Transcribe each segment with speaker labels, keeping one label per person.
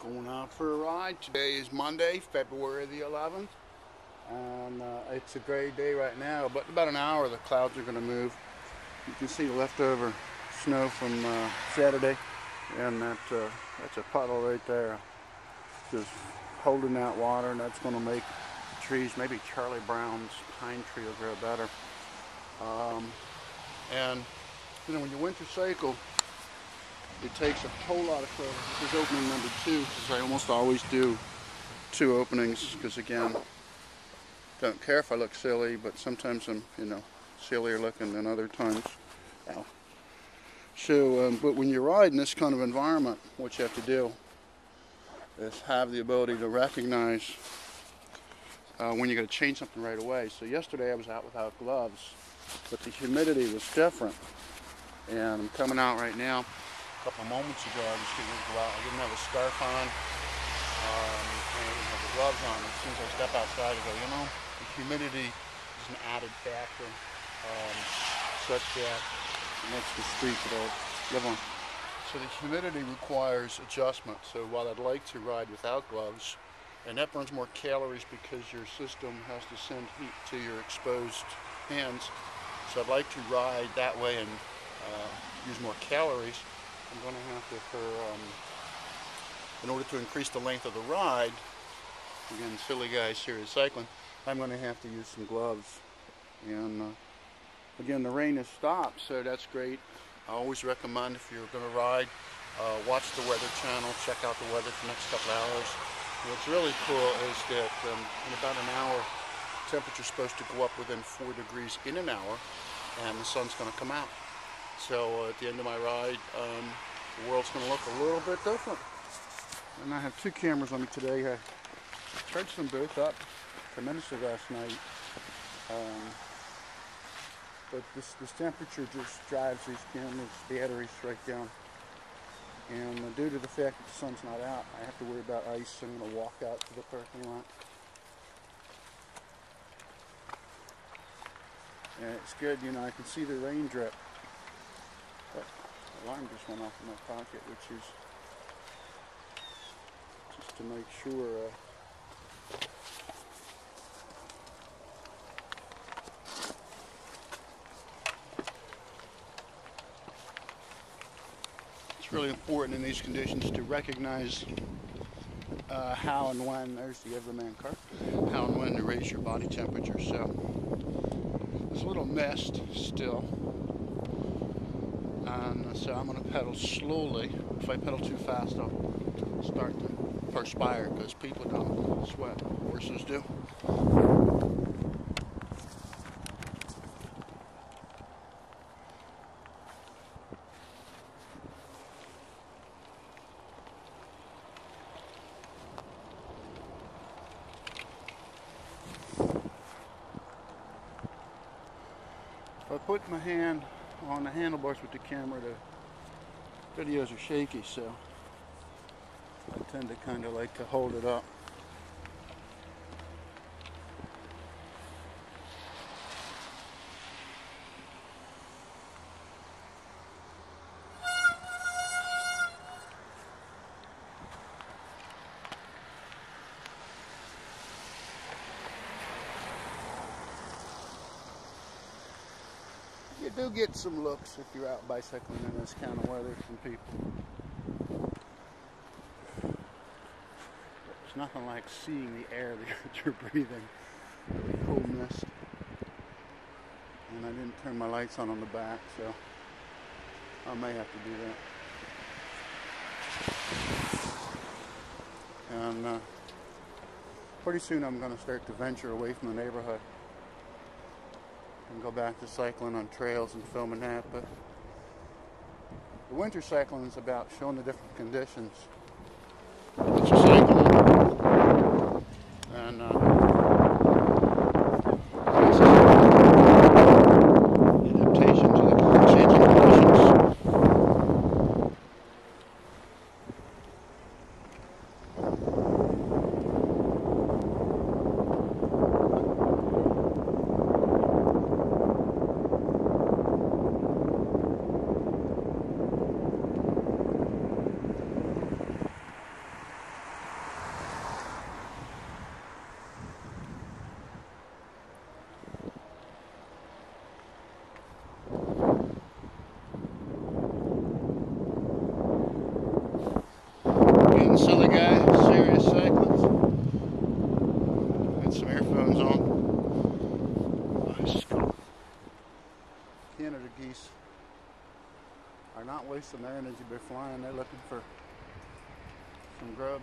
Speaker 1: Going out for a ride. Today is Monday, February the 11th, and it's a great day right now, but in about an hour the clouds are going to move. You can see the leftover snow from Saturday, and that's a puddle right there, just holding that water, and that's going to make trees, maybe Charlie Brown's pine tree will grow better. And you know, when you winter cycle, it takes a whole lot of credit. This is opening number 2, because I almost always do 2 openings, because again, don't care if I look silly, but sometimes I'm, you know, sillier looking than other times. Ow. So, but when you ride in this kind of environment, what you have to do is have the ability to recognize when you're going to change something right away. So yesterday I was out without gloves, but the humidity was different. And I'm coming out right now. A couple of moments ago I was getting ready to go out. I didn't have a scarf on, and I didn't have the gloves on. As soon as I step outside I go, you know, the humidity is an added factor, such that it makes the street that I live on. So the humidity requires adjustment. So while I'd like to ride without gloves, and that burns more calories because your system has to send heat to your exposed hands, so I'd like to ride that way and use more calories. I'm going to have to, in order to increase the length of the ride, again, silly guys here is cycling, I'm going to have to use some gloves. And again, the rain has stopped, so that's great. I always recommend, if you're going to ride, watch the Weather Channel, check out the weather for the next couple hours. And what's really cool is that in about an hour, temperature's supposed to go up within 4 degrees in an hour, and the sun's going to come out. So at the end of my ride, the world's going to look a little bit different. And I have 2 cameras on me today. I charged them both up tremendously last night. But this temperature just drives these cameras' batteries right down. And due to the fact that the sun's not out, I have to worry about ice, so I'm going to walk out to the parking lot. And it's good, you know, I can see the rain drip. But the alarm just went off in my pocket, which is just to make sure. It's really important in these conditions to recognize how and when, there's the Everyman car, how and when to raise your body temperature. So there's a little mist still. And so I'm going to pedal slowly. If I pedal too fast, I'll start to perspire, because people don't sweat, horses do. If I put my hand on the handlebars with the camera, the videos are shaky, so I tend to kind of like to hold it up. You do get some looks if you're out bicycling in this kind of weather from people. It's nothing like seeing the air that you're breathing. Really cool mist. And I didn't turn my lights on the back, so I may have to do that. And pretty soon I'm going to start to venture away from the neighborhood and go back to cycling on trails and filming that. But the winter cycling is about showing the different conditions that you're cycling. And adaptation to the changing conditions. a silly guy, serious cyclist. Got some earphones on. Oh, this is cool. Canada geese are not wasting their energy by flying. They're looking for some grubs.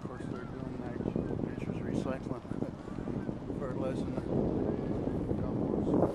Speaker 1: Of course, they're doing nature's recycling, fertilizing the compost.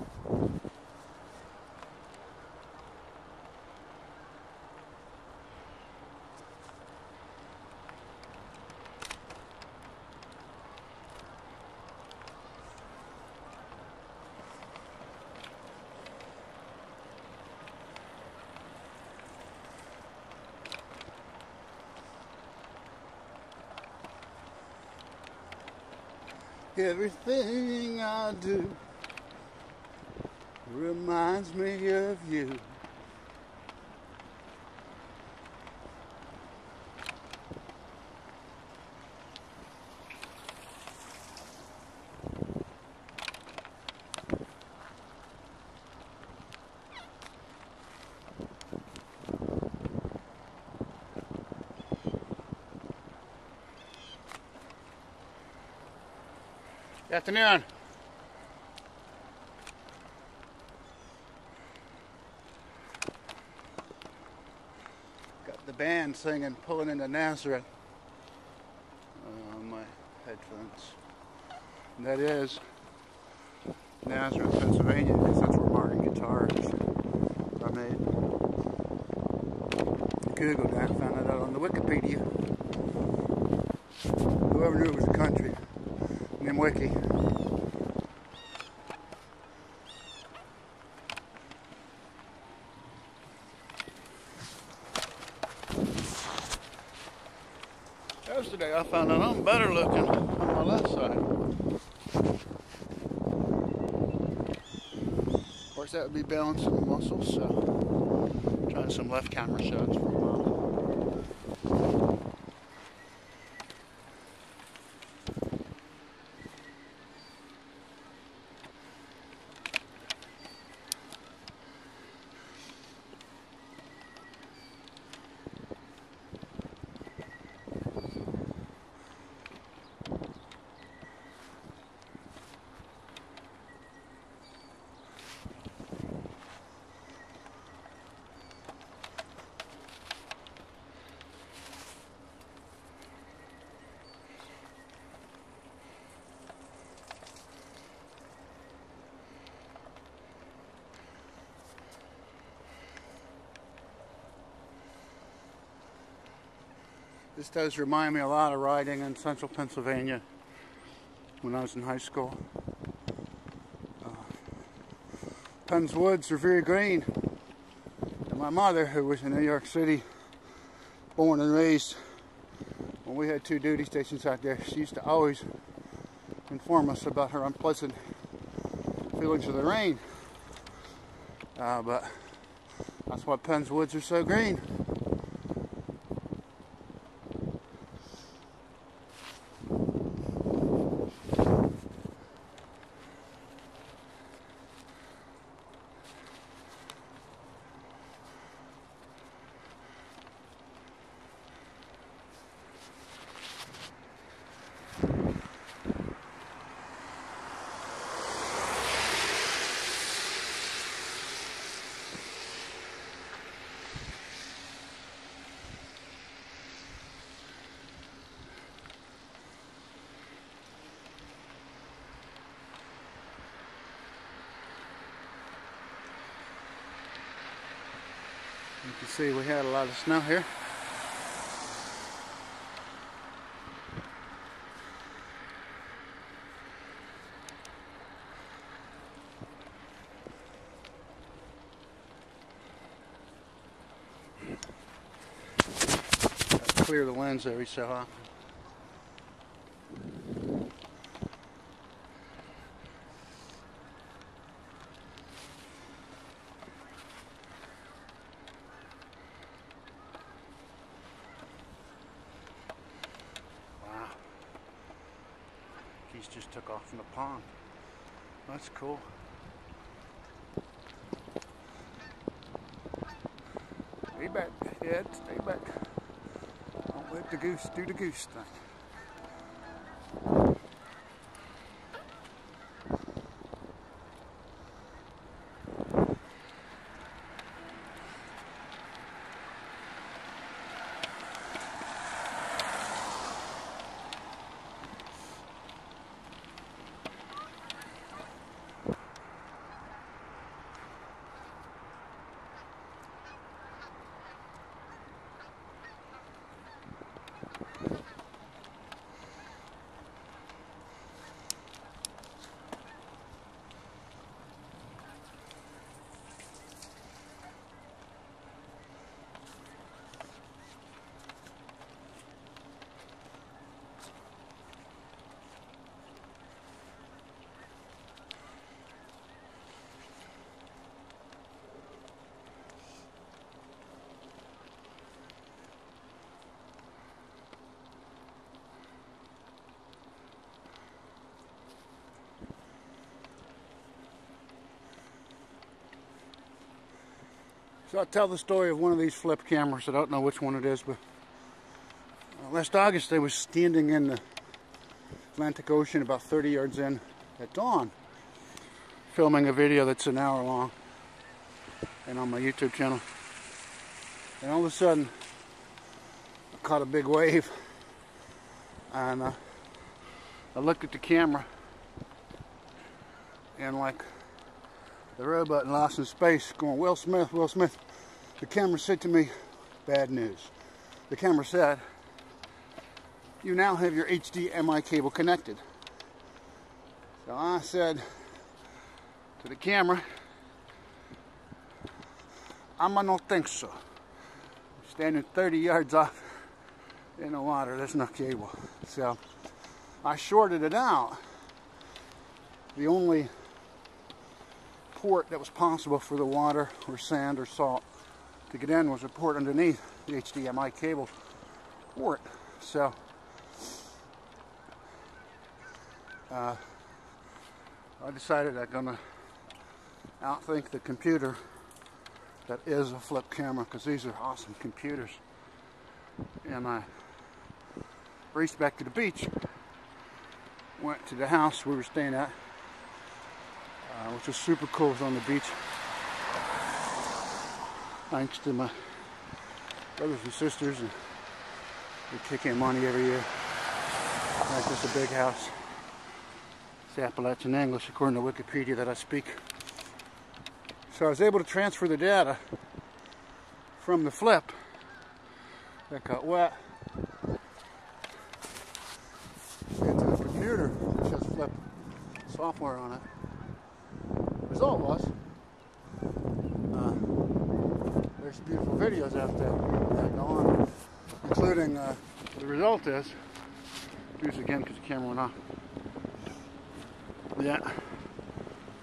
Speaker 1: Everything I do reminds me of you. Good afternoon. Got the band singing Pulling into Nazareth on my headphones. And that is Nazareth, Pennsylvania, because that's where Martin guitars are made. Googled that, found it out on the Wikipedia. Whoever knew it was a country. Named Wiki. Yesterday I found out I'm better looking on my left side. Of course that would be balancing the muscles, so trying some left camera shots for a while. This does remind me a lot of riding in central Pennsylvania when I was in high school. Penn's woods are very green. And my mother, who was in New York City, born and raised, when we had 2 duty stations out there, she used to always inform us about her unpleasant feelings of the rain. But that's why Penn's woods are so green. You can see we had a lot of snow here. Got to clear the lens every so often. geese just took off in the pond. That's cool. Stay back, Ed, stay back. Don't let the goose do the goose thing. So I'll tell the story of one of these flip cameras. I don't know which one it is, but last August I was standing in the Atlantic Ocean about 30 yards in at dawn, filming a video that's an hour long and on my YouTube channel. And all of a sudden I caught a big wave, and I looked at the camera, and like the robot in Lost in Space going, Will Smith, Will Smith. The camera said to me, bad news. The camera said, you now have your HDMI cable connected. So I said to the camera, I don't think so. Standing 30 yards off in the water, there's no cable. So I shorted it out. The only port that was possible for the water or sand or salt to get in was a port underneath the HDMI cable port. So I decided I'm gonna outthink the computer that is a flip camera, because these are awesome computers. And I raced back to the beach, went to the house we were staying at, which was super cool. It was on the beach, thanks to my brothers and sisters, and they kick in money every year. That's just a big house. It's Appalachian English, according to Wikipedia, that I speak. So I was able to transfer the data from the flip that got wet into the computer, which has flip software on it. The result was, there's beautiful videos out there that go on, including the result is, do this again because the camera went off. Yeah,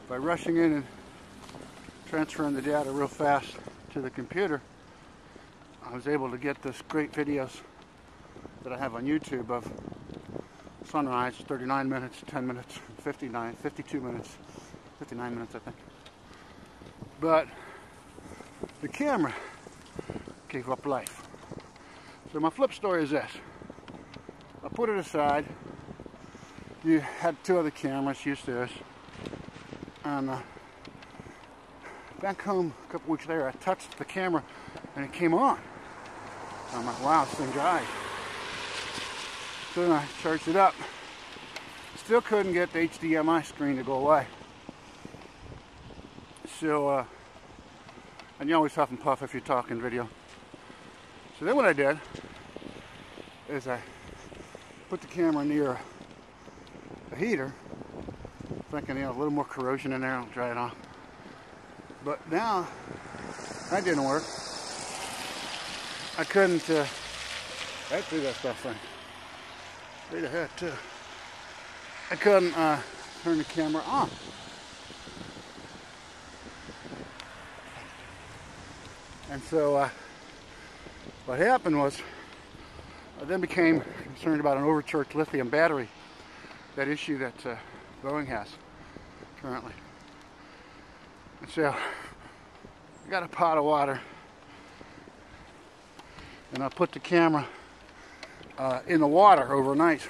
Speaker 1: by rushing in and transferring the data real fast to the computer, I was able to get this great videos that I have on YouTube of sunrise, 39 minutes, 10 minutes, 59, 52 minutes, 59 minutes I think. But the camera gave up life. So my flip story is this. I put it aside. You had two other cameras, used to this. And back home a couple weeks later, I touched the camera and it came on. I'm like, wow, this thing died. So then I charged it up. Still couldn't get the HDMI screen to go away. So, and you always huff and puff if you're talking video. So then what I did is I put the camera near a heater, thinking, you know, a little more corrosion in there, I'll dry it off. But now, that didn't work. I couldn't, I threw that stuff in. Straight ahead too. I couldn't turn the camera on. And so what happened was, I then became concerned about an overcharged lithium battery that issue that Boeing has currently. And so I got a pot of water, and I put the camera in the water overnight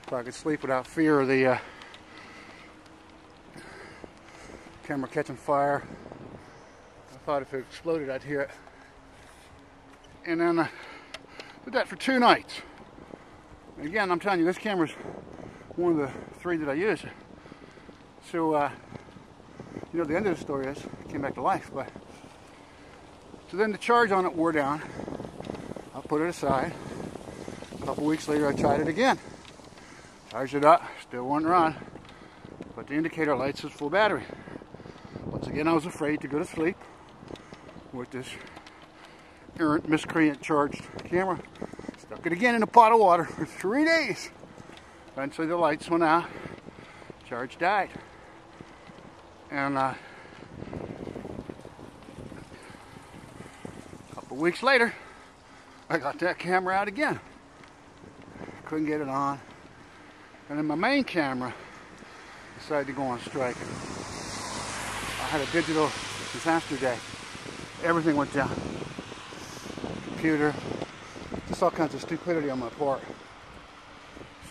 Speaker 1: so I could sleep without fear of the camera catching fire. I thought if it exploded I'd hear it. And then I did that for 2 nights. And again, I'm telling you, this camera's one of the 3 that I use. So, you know, the end of the story is it came back to life. But so then the charge on it wore down. I put it aside. A couple weeks later, I tried it again. Charged it up, still wouldn't run, but the indicator light says full battery. Once again, I was afraid to go to sleep with this errant, miscreant charged camera. Stuck it again in a pot of water for 3 days. Eventually the lights went out, charge died. And a couple weeks later, I got that camera out again. Couldn't get it on. And then my main camera decided to go on strike. I had a digital disaster day. Everything went down. Computer, just all kinds of stupidity on my part.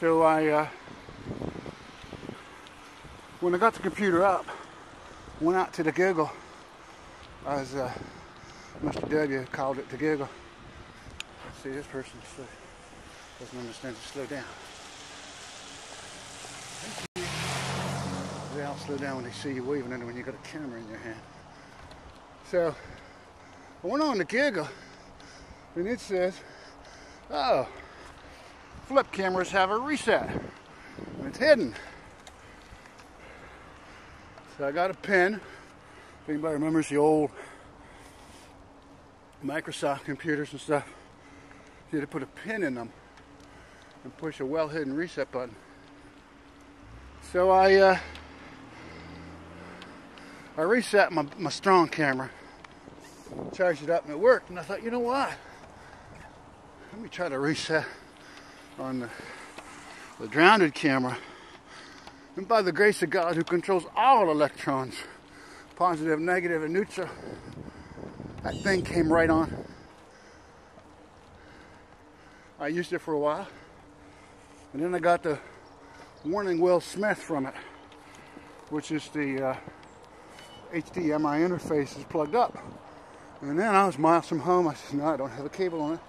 Speaker 1: So when I got the computer up, went out to the Google, as Mr. W called it, the Google. Let's see, this person doesn't understand to slow down. They all slow down when they see you waving, and when you got a camera in your hand. So I went on to Google, and it says, oh, flip cameras have a reset, and it's hidden. So I got a pin. If anybody remembers the old Microsoft computers and stuff, you had to put a pin in them and push a well-hidden reset button. So I reset my strong camera, charged it up, and it worked. And I thought, you know what? Let me try to reset on the grounded camera. And by the grace of God, who controls all electrons, positive, negative, and neutral, that thing came right on. I used it for a while, and then I got the warning Will Smith from it, which is the HDMI interface is plugged up. And then I was miles from home. I said, no, I don't have a cable on it.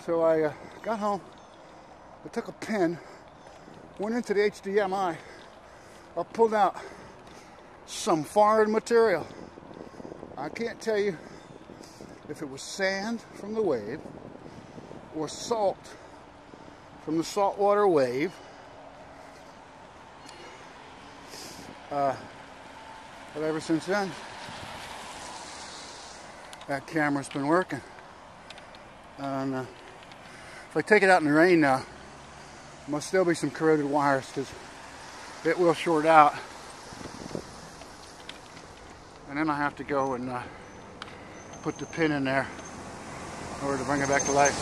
Speaker 1: So I got home, I took a pin, went into the HDMI, I pulled out some foreign material. I can't tell you if it was sand from the wave or salt from the saltwater wave. But ever since then, that camera's been working. And if I take it out in the rain now, there must still be some corroded wires because it will short out. And then I have to go and put the pin in there in order to bring it back to life.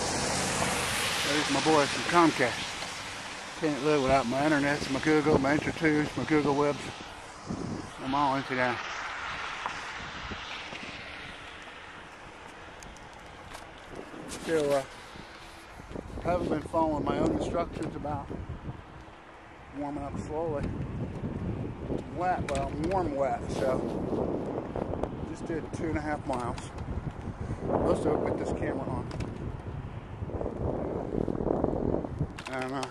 Speaker 1: There's my boys from Comcast. Can't live without my internet, my Google, my Inter2s, my Google Webs. I'm all into that. So, I haven't been following my own instructions about warming up slowly. Wet, well, warm wet, so just did 2.5 miles. Let's put this camera on. And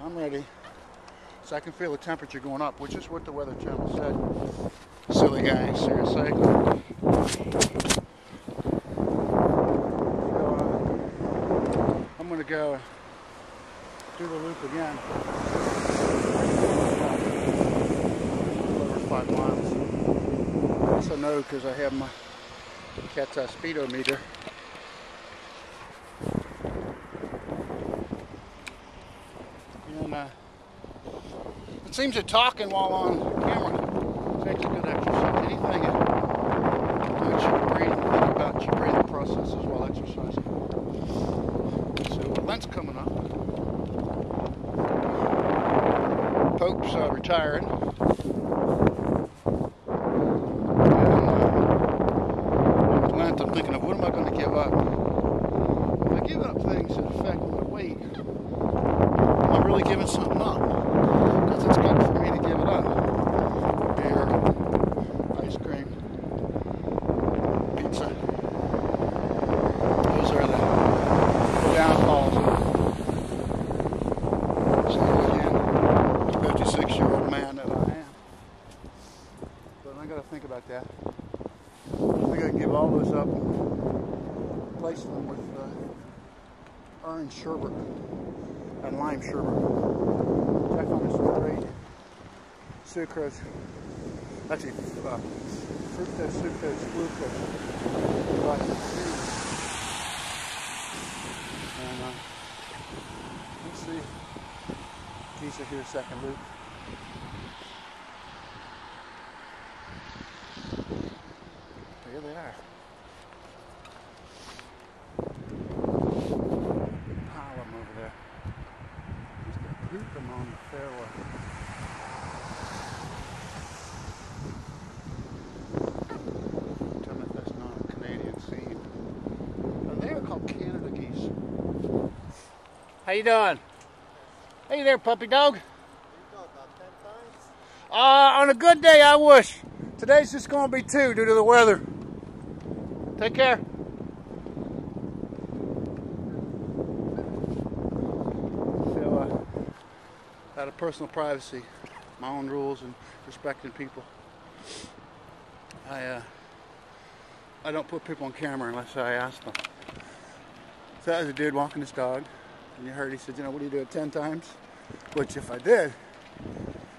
Speaker 1: I'm ready. So I can feel the temperature going up, which is what the Weather Channel said. Silly guy, seriously. I'm going to go do the loop again. Over 5 miles. I also know because I have my cat's eye speedometer. And it seems that talking while on camera is actually good exercise. Anything that makes you breathe, think about your breathing processes while exercising. So the lens coming up. folks retiring. And I'm thinking of what am I going to give up? If I give up things that affect my weight, I'm really giving something up. Because it's good for me to give it up. Beer, ice cream, pizza. Those are the downfalls of it. So again, 56-year-old man that I am. But I got to think about that. I think I can give all those up and replace them with orange sherbet and lime sherbet. I found this great sucrose, actually fructose, sucrose, glucose. And let's see, geese are here second loop. Here they are. Pile them over there. Just to group them on the fairway. Tell me if that's not a Canadian scene. They are called Canada geese. How you doing? Hey there, puppy dog.
Speaker 2: You go about 10 times?
Speaker 1: On a good day, I wish. Today's just going to be 2 due to the weather. Take care. So, out of personal privacy, my own rules and respecting people, I don't put people on camera unless I ask them. So that was a dude walking his dog, and you heard he said, you know, what do you do it 10 times? Which if I did,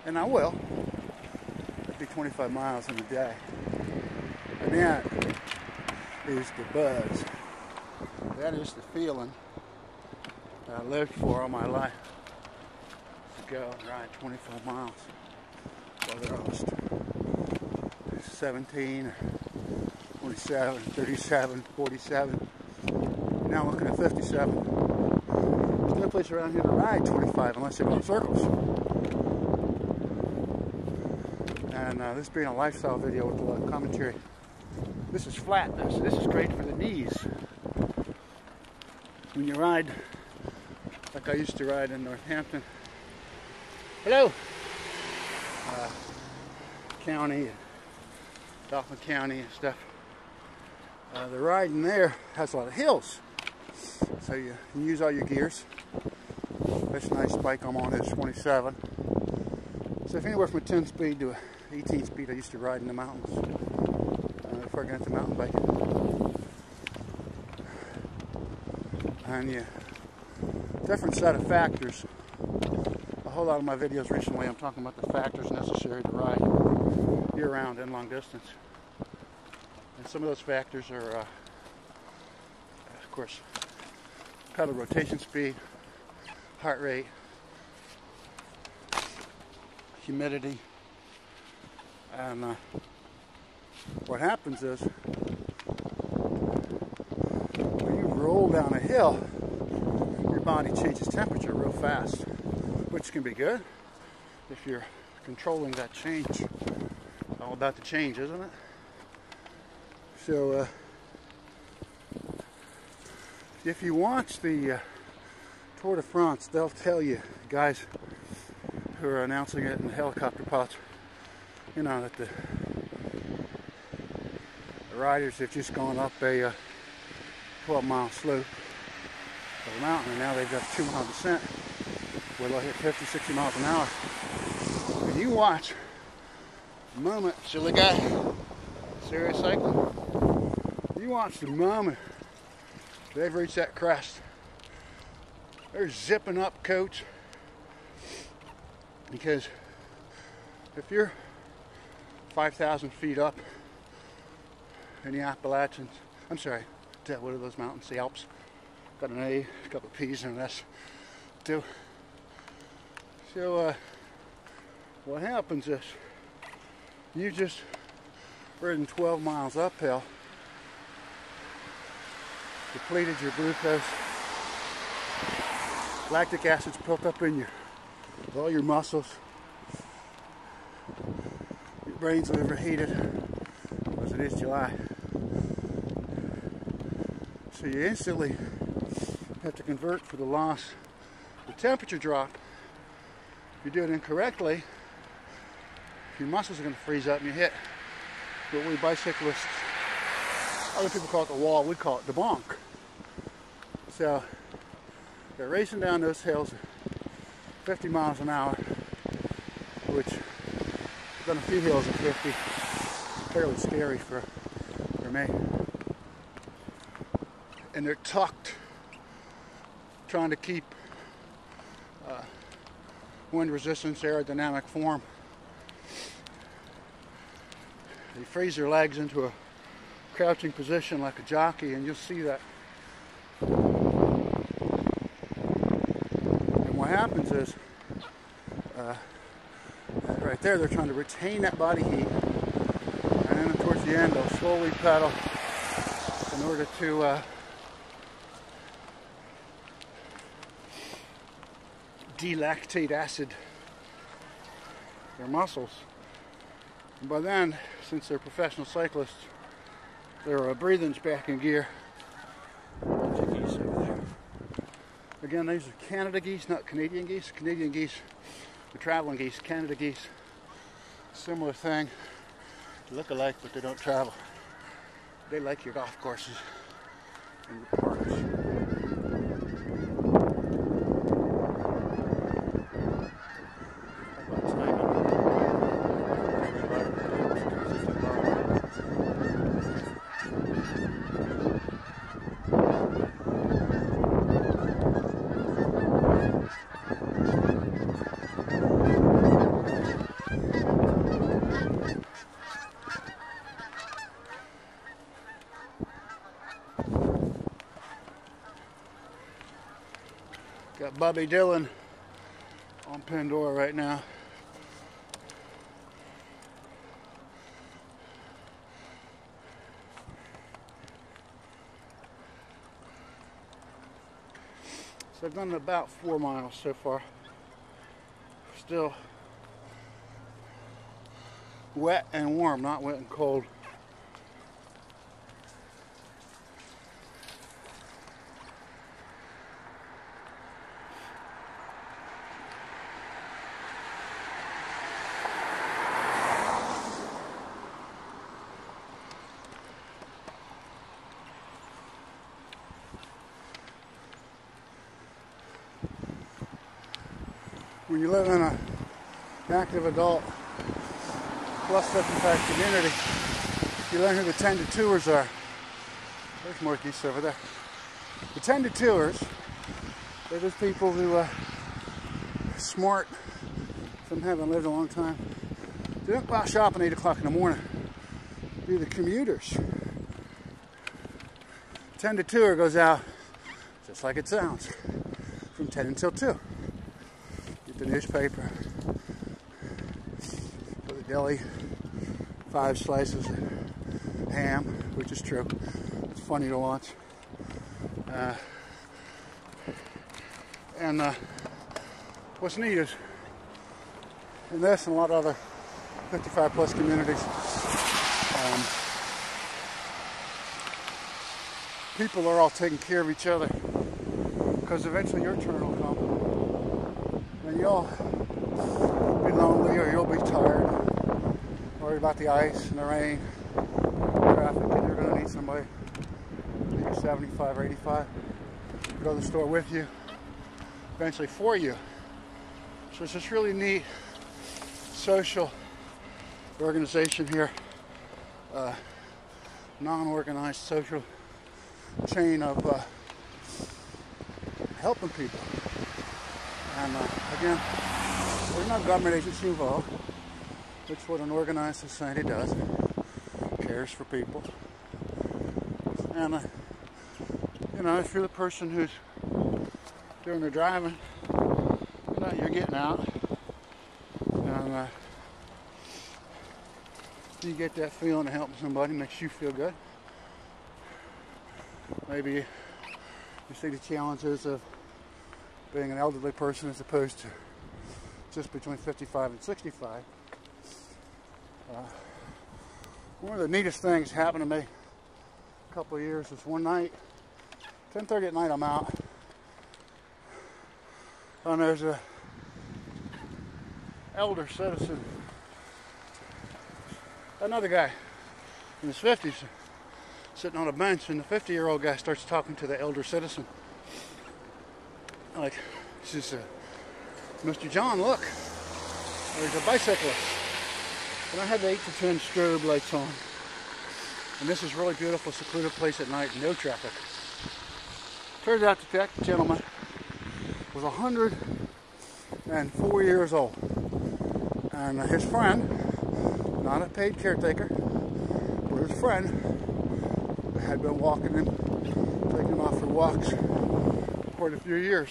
Speaker 1: and I will, it'd be 25 miles in a day. And that is the buzz. That is the feeling that I lived for all my life. To go and ride 25 miles, whether I was 17 or 27, 37, 47. Now I'm looking at 57. There's no place around here to ride 25 unless you go in circles. And this being a lifestyle video with a lot of commentary, this is flat. This is great for the knees. When you ride, like I used to ride in Northampton, hello, County, Dauphin County and stuff. The riding there has a lot of hills, so you can use all your gears. This nice bike I'm on is 27. So if anywhere from a 10 speed to a 18 speed, I used to ride in the mountains before I got into mountain biking. And yeah, different set of factors. A whole lot of my videos recently, I'm talking about the factors necessary to ride year-round and long distance. And some of those factors are, of course, pedal rotation speed, heart rate, humidity, and what happens is when you roll down a hill, your body changes temperature real fast, which can be good if you're controlling that change. It's all about the change, isn't it? So if you watch the Tour de France, they'll tell you, guys who are announcing it, and the helicopter pilots, you know, that the riders have just gone up a 12-mile slope of a mountain, and now they've got a 2-mile descent where they'll hit 50, 60 miles an hour. And you watch the moment, silly guy, serious cycling, you watch the moment they've reached that crest. They're zipping up, coach, because if you're 5,000 feet up in the Appalachians, I'm sorry, what are those mountains? The Alps. Got an A, a couple of P's and an S too. So what happens is you just ridden 12 miles uphill, depleted your glucose, lactic acid's built up in all your muscles, brain's overheated because it is July. So you instantly have to convert for the loss, the temperature drop. If you do it incorrectly, your muscles are going to freeze up and you hit what we bicyclists, other people call it the wall, we call it the bonk. So they're racing down those hills at 50 miles an hour, which I've done a few hills at 50, fairly scary for me. And they're tucked, trying to keep wind resistance, aerodynamic form. They freeze their legs into a crouching position like a jockey, and you'll see that. And what happens is, right there, they're trying to retain that body heat, and then towards the end, they'll slowly pedal in order to delactate acid their muscles. And by then, since they're professional cyclists, their breathing's back in gear. Bunch of geese over there. Again, these are Canada geese, not Canadian geese. Canadian geese are traveling geese. Canada geese, similar thing. They look alike, but they don't travel. They like your golf courses and your parks. Got Bobby Dylan on Pandora right now. So I've done about 4 miles so far. Still wet and warm, not wet and cold. When you live in an active adult plus 55 community, you learn who the tended tours are. There's more geese over there. The tended tours, they're those people who are smart, some haven't lived a long time. They don't go out shopping 8 o'clock in the morning. They're the commuters. Tended tour goes out, just like it sounds, from 10 until 2. The newspaper, for the deli, 5 slices of ham, which is true. It's funny to watch. And what's neat is, in this and a lot of other 55 plus communities, people are all taking care of each other, because eventually your turn will come. And you'll be lonely, or you'll be tired, worried about the ice and the rain, traffic, and you're going to need somebody, maybe 75 or 85, to go to the store with you, eventually for you. So it's this really neat social organization here, non-organized social chain of helping people. And again, there's no government agency involved, which is what an organized society does. Cares for people. And you know, if you're the person who's doing the driving, you know, you're getting out, and you get that feeling of helping somebody, makes you feel good. Maybe you see the challenges of being an elderly person as opposed to just between 55 and 65. One of the neatest things happened to me a couple of years was one night, 10:30 at night, I'm out, and there's a elder citizen, another guy in his 50s, sitting on a bench, and the 50-year-old guy starts talking to the elder citizen. Like, he says, Mr. John, look, there's a bicyclist. And I had the 8 to 10 strobe lights on. And this is a really beautiful, secluded place at night, no traffic. Turns out that gentleman was 104 years old. And his friend, not a paid caretaker, but his friend, had been walking him, taking him out for walks for quite a few years.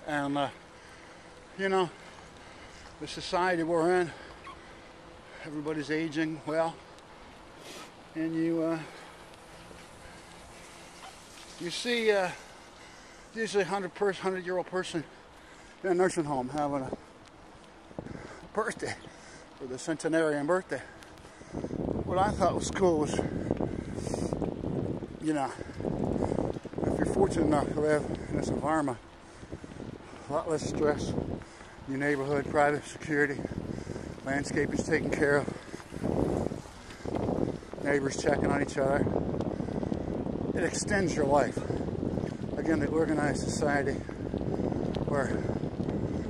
Speaker 1: And, you know, the society we're in, everybody's aging well, and you see usually a 100-year-old person in a nursing home having a birthday, or the centenarian birthday. What I thought was cool was, you know, if you're fortunate enough to live in this environment, a lot less stress in your neighborhood, private security, landscaping's taken care of, neighbors checking on each other. It extends your life. Again, the organized society where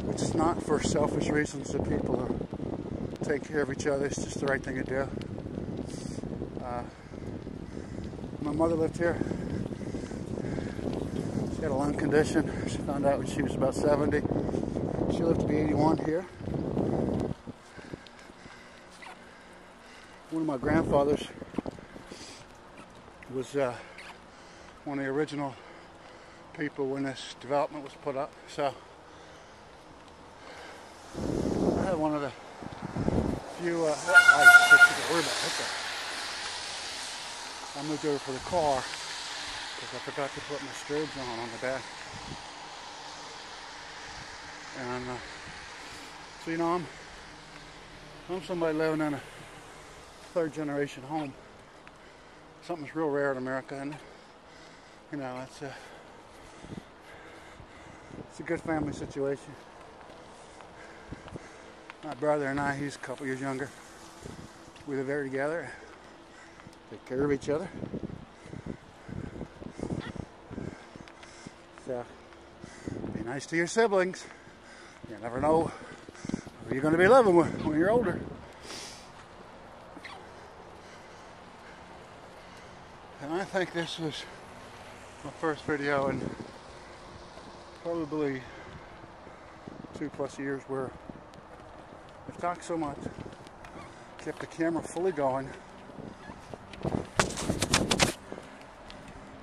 Speaker 1: it's not for selfish reasons that people are taking care of each other. It's just the right thing to do. My mother lived here. She had a lung condition. She found out when she was about 70. She lived to be 81 here. One of my grandfathers was one of the original people when this development was put up. So I had one of the few. I moved over for the car because I forgot to put my strobes on the back. And so, you know, I'm somebody living in a third-generation home. Something's real rare in America, and you know, it's a good family situation. My brother and I, he's a couple years younger. We live there together, take care of each other. So, be nice to your siblings. You never know who you're going to be living with when you're older. And I think this was my first video in probably 2+ years where I've talked so much, kept the camera fully going.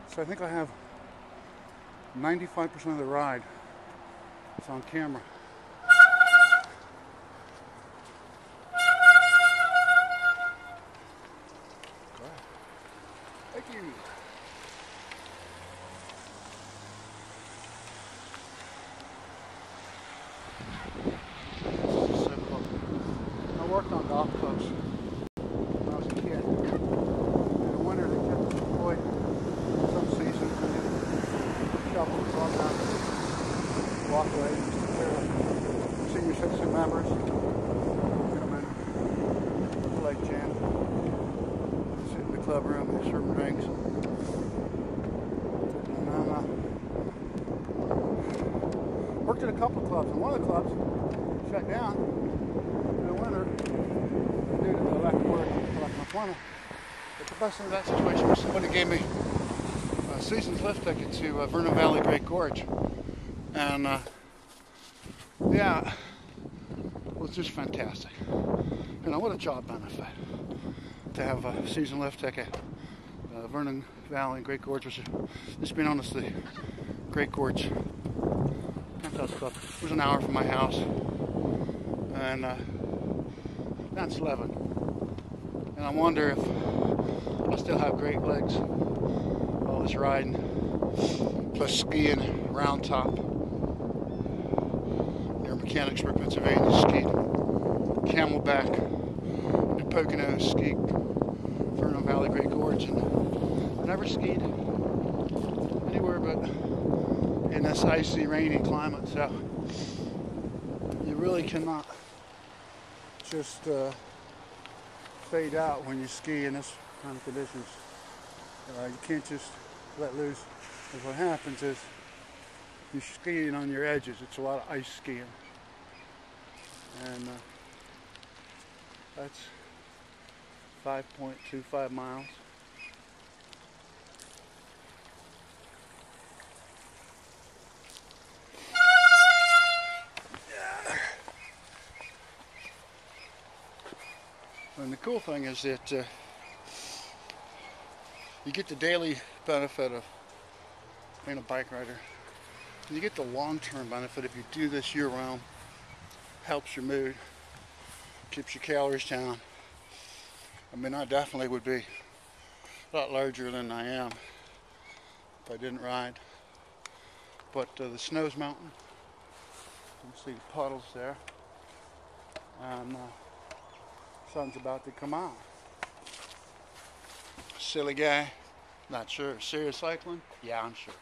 Speaker 1: So I think I have 95% of the ride. It's on camera. Thank you. I worked on golf clubs when I was a kid. In the winter, they kept us employed some seasons. We shuffle the club down the walkway just to clear the senior citizen members. Get them in, play gin, sit in the club room, and serve drinks. Worked at a couple of clubs, and one of the clubs shut down in the winter due to the lack of work, lack of employment. But the best thing in that situation was somebody gave me a season's lift ticket to Vernon Valley Great Gorge, and yeah, it was just fantastic. You know, what a job benefit to have a season lift ticket. Vernon Valley Great Gorge, which is being honest, the Great Gorge Club. It was an hour from my house, and that's 11. And I wonder if I still have great legs. All this riding, plus skiing, round top. Your mechanics for Pennsylvania skied. Camelback, New Poconos, skied Fernal Valley, Great Gorge, and never skied anywhere but in this icy, rainy climate. So you really cannot just fade out when you ski in this kind of conditions. You can't just let loose, because what happens is you're skiing on your edges. It's a lot of ice skiing, and that's 5.25 miles. And the cool thing is that you get the daily benefit of being a bike rider. And you get the long-term benefit if you do this year-round. Helps your mood, keeps your calories down. I mean, I definitely would be a lot larger than I am if I didn't ride. But the snow's melting. You can see the puddles there. And sun's about to come out. Silly guy, not sure. Serious cycling? Yeah, I'm sure.